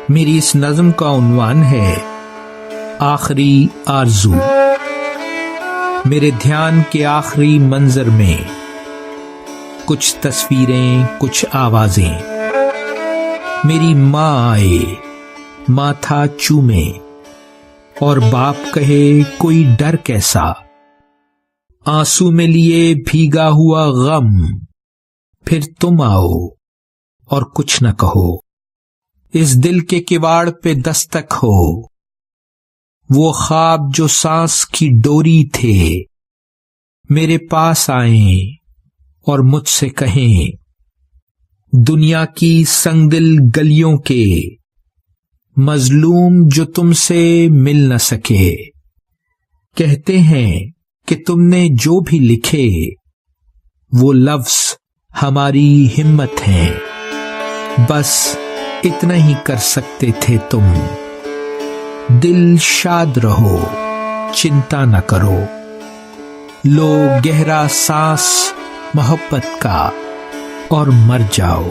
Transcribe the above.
میری اس نظم کا عنوان ہے آخری آرزو۔ میرے دھیان کے آخری منظر میں کچھ تصویریں، کچھ آوازیں۔ میری ماں آئے، ماتھا چومے اور باپ کہے کوئی ڈر کیسا، آنسو میں لیے بھیگا ہوا غم، پھر تم آؤ اور کچھ نہ کہو، اس دل کے کواڑ پہ دستک ہو، وہ خواب جو سانس کی ڈوری تھے میرے پاس آئیں اور مجھ سے کہیں، دنیا کی سنگ دل گلیوں کے مظلوم جو تم سے مل نہ سکے، کہتے ہیں کہ تم نے جو بھی لکھے وہ لفظ ہماری ہمت ہیں، بس اتنا ہی کر سکتے تھے تم، دل شاد رہو چنتا نہ کرو، لو گہرا سانس محبت کا اور مر جاؤ۔